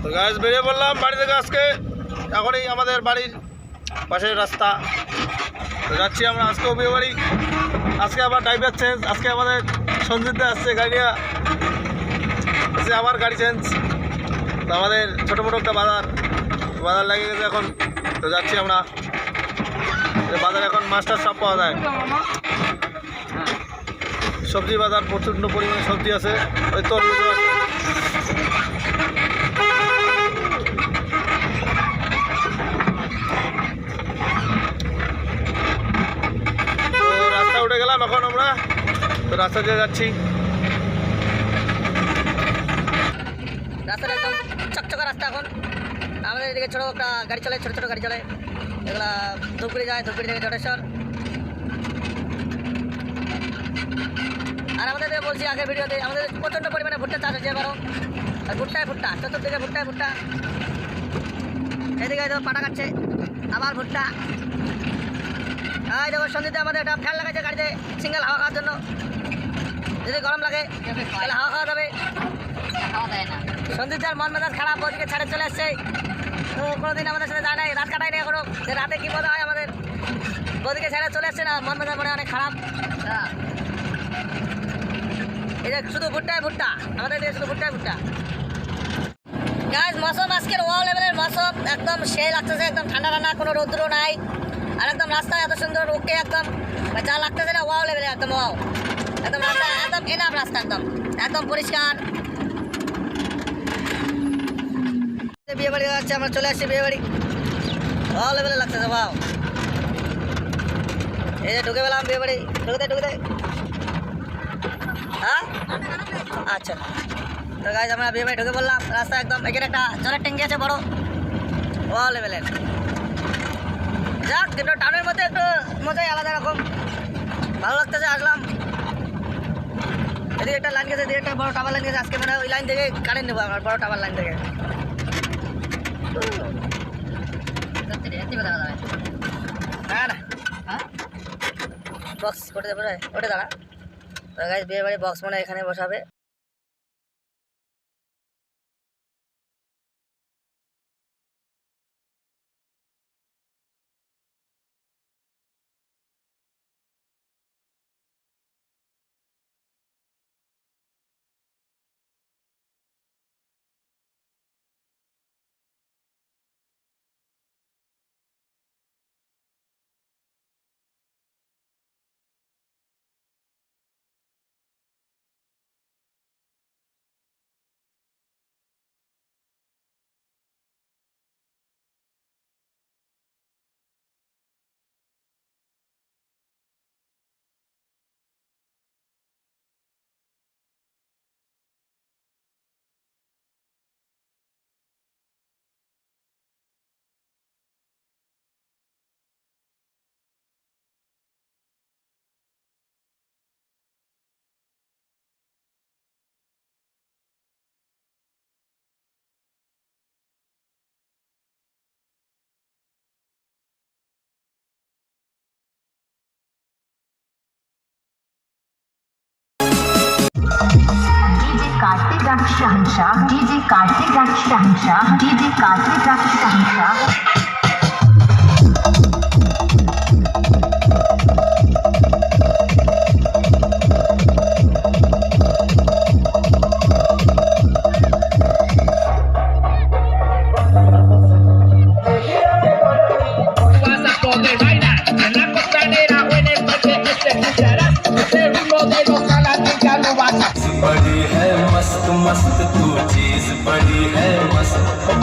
তো গাছ বেরিয়ে পড়লাম বাড়ি থেকে আজকে। এখনই আমাদের বাড়ির পাশের রাস্তা তো যাচ্ছি আমরা আজকেও বিয়ে বাড়ি। আজকে আবার ড্রাইভার চেঞ্জ, আজকে আমাদের সঞ্জিতদা আসছে গাড়ি নিয়ে, আসছে আবার গাড়ি চেঞ্জ। তো আমাদের ছোটো মোটো একটা বাজার লেগে গেছে এখন। তো যাচ্ছি আমরা বাজারে, এখন মাছটার সব পাওয়া যায়, সবজি বাজার প্রচণ্ড পরিমাণে সবজি আছে, ওই তরমুজ আছে। তো রাস্তা উঠে গেলাম এখন আমরা, তো রাস্তা দিয়ে যাচ্ছি। রাস্তাটা একদম চকচকা রাস্তা। এখন আমাদের এদিকে ছোটো একটা গাড়ি চলে, ছোটো ছোটো গাড়ি চলে, এগুলা ধূপগুড়ি যায়, ধূপগুড়ি থেকে জটেশ্বর। আর আমাদের বলছি আগের ভিডিওতে আমাদের প্রচণ্ড পরিমাণে ভুট্টা চাষ হচ্ছে এবারও। আর ভুট্টা চতুর্দিকে ভুট্টা। এদিকে তো পাটা কাটছে, আবার ভুট্টা। এই দেখো সন্ধ্যে আমাদের একটা ফ্যান লাগাচ্ছে গাড়িতে, সিঙ্গেল হাওয়া খাওয়ার জন্য। যদি গরম লাগে তাহলে হাওয়া খাওয়া যাবে। সন্দীপদার মন মেজাজ খারাপ, ওদিকে ছেড়ে চলে আসছে। তো কোনোদিন আমাদের সাথে যায় নাই, রাত কাটাই নাই এখনো, যে রাতে কী মজা হয় আমাদের। ওদিকে ছেড়ে চলে আসছে না, মন মেজাজ মনে অনেক খারাপ। এই যে শুধু ভুট্টা, আমাদের এদিকে শুধু ভুট্টা। গাছ মৌসুম আজকের ওয়াও লেভেলের মৌসুম, একদম সেই লাগতেছে, একদম ঠান্ডা, কোনো রৌদ্র নাই। আর একদম রাস্তা এত সুন্দর, ওকে একদম যা লাগতেছে না ওয়াও লেভেলের, একদম ওয়াও। একদম রাস্তা একদম এনাফ রাস্তা, একদম পরিষ্কার। বিয়ে বাড়ি যাচ্ছে, আমরা চলে আসছি বিয়ে বাড়ি, ওয়াও লেভেলে লাগতেছে ওয়াও। এই যে ঢুকে পেলাম বিয়ে বাড়ি, ঢুকে দেয়। হ্যাঁ আচ্ছা, তো গাইজ আমরা বিয়ে বাড়ি ঢুকে বললাম। রাস্তা একদম, এখানে একটা জলের ট্যাঙ্কি আছে বড়, ওয়াও লেভেলের। যাক, কিন্তু টাউনের মধ্যে একটু মজাই আলাদা রকম, ভালো লাগতেছে। আসলাম এদিকে একটা লাইন গেছে, এদিকে একটা বড় টাওয়ার লাইন গেছে। আজকে মানে ওই লাইন থেকে কারেন্ট নেবো আমার, বড় টাওয়ার লাইন থেকে। বক্স ওঠে দাঁড়া। তো গাইজ বিয়ে বাড়ি বক্স মানে এখানে বসাবে। कार्तिक शहंशाह, डीजे कार्तिक शहंशाह, डीजे कार्तिक शहंशाह। बड़ी है मस्त तू चीज, बड़ी है मस्त।